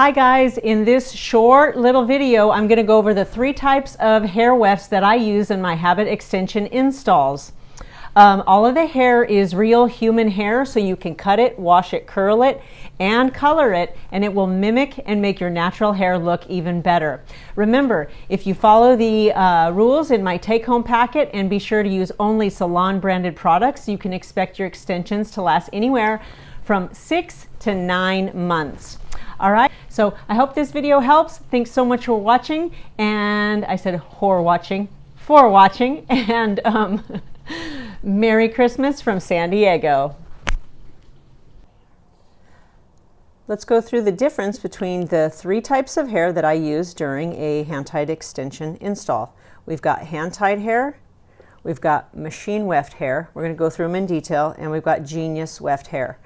Hi guys, in this short little video I'm going to go over the 3 types of hair wefts that I use in my habit extension installs. All of the hair is real human hair, so you can cut it, wash it, curl it, and color it, and it will mimic and make your natural hair look even better. Remember, if you follow the rules in my take-home packet and be sure to use only salon branded products, you can expect your extensions to last anywhere from 6 to 9 months. All right, so I hope this video helps. Thanks so much for watching, and I said for watching, and Merry Christmas from San Diego. Let's go through the difference between the 3 types of hair that I use during a hand-tied extension install. We've got hand-tied hair, we've got machine weft hair, we're going to go through them in detail, and we've got genius weft hair.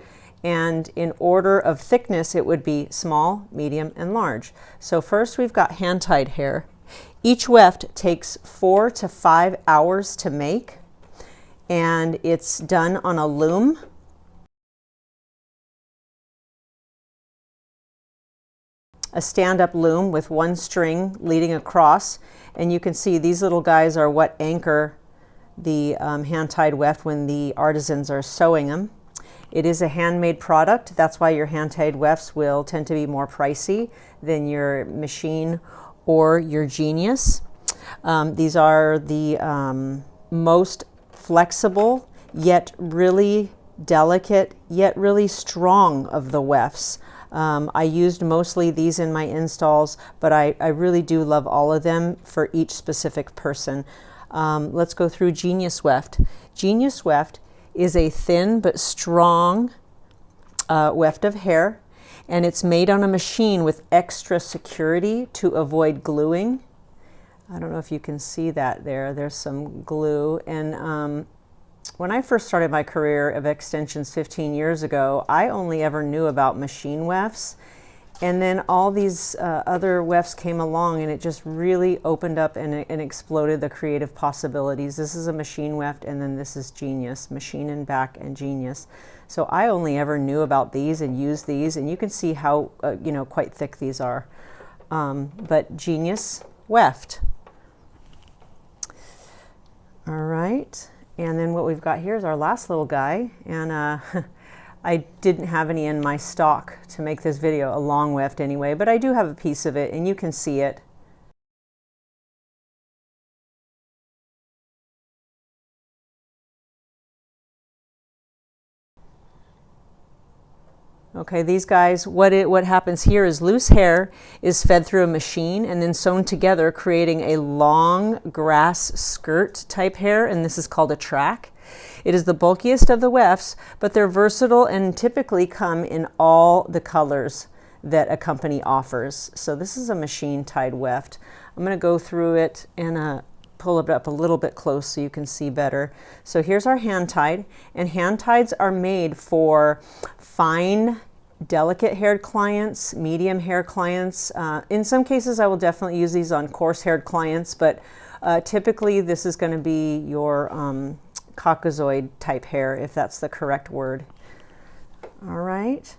And in order of thickness, it would be small, medium, and large. So first we've got hand-tied hair. Each weft takes 4 to 5 hours to make, and it's done on a loom. A stand-up loom with 1 string leading across, and you can see these little guys are what anchor the hand-tied weft when the artisans are sewing them. It is a handmade product. That's why your hand-tied wefts will tend to be more pricey than your machine or your genius. These are the most flexible, yet really delicate, yet really strong of the wefts. I used mostly these in my installs, but I really do love all of them for each specific person. Let's go through genius weft. Genius weft is a thin but strong weft of hair, and it's made on a machine with extra security to avoid gluing. I don't know if you can see that there. There's some glue. And when I first started my career of extensions 15 years ago, I only ever knew about machine wefts. And then all these other wefts came along, and it just really opened up and exploded the creative possibilities. This is a machine weft, and then this is genius, machine and back and genius. So I only ever knew about these and used these, and you can see how quite thick these are. But genius weft. All right, and then what we've got here is our last little guy, and I didn't have any in my stock to make this video, a long weft anyway, but I do have a piece of it, and you can see it. Okay, these guys, what happens here is loose hair is fed through a machine and then sewn together, creating a long grass skirt type hair, and this is called a track. It is the bulkiest of the wefts, but they're versatile and typically come in all the colors that a company offers. So this is a machine tied weft. I'm going to go through it and pull it up a little bit close so you can see better. So here's our hand tied, and hand tieds are made for fine, delicate haired clients, medium hair clients. In some cases I will definitely use these on coarse haired clients, but typically this is going to be your Caucasoid type hair, if that's the correct word. All right,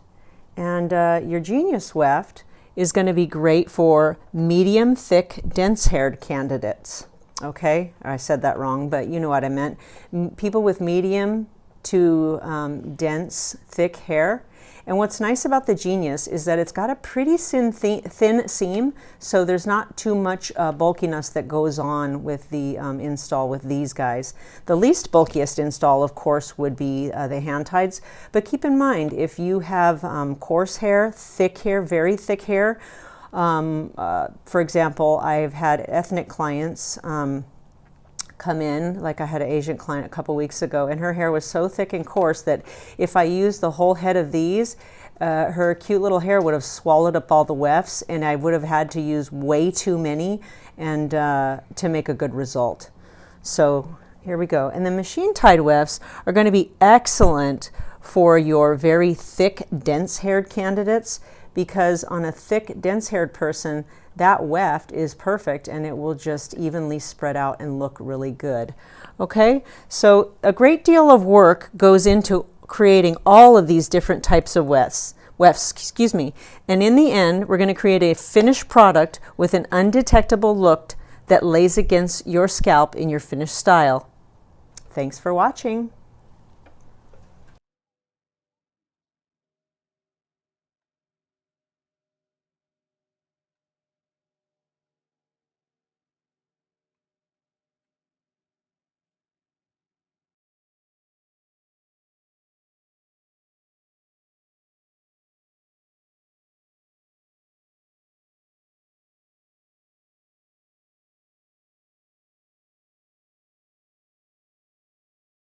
and your genius weft is going to be great for medium, thick, dense haired candidates. Okay, I said that wrong, but you know what I meant. People with medium to dense, thick hair. And what's nice about the genius is that it's got a pretty thin seam, so there's not too much bulkiness that goes on with the install with these guys. The least bulkiest install, of course, would be the hand tieds, but keep in mind, if you have coarse hair, thick hair, very thick hair, for example, I've had ethnic clients come in, like I had an Asian client a couple weeks ago, and her hair was so thick and coarse that if I used the whole head of these, her cute little hair would have swallowed up all the wefts, and I would have had to use way too many and to make a good result. So here we go. And the machine tied wefts are going to be excellent for your very thick, dense haired candidates, because on a thick, dense haired person, that weft is perfect and it will just evenly spread out and look really good. Okay, so a great deal of work goes into creating all of these different types of wefts. wefts, excuse me. And in the end, we're going to create a finished product with an undetectable look that lays against your scalp in your finished style. Thanks for watching.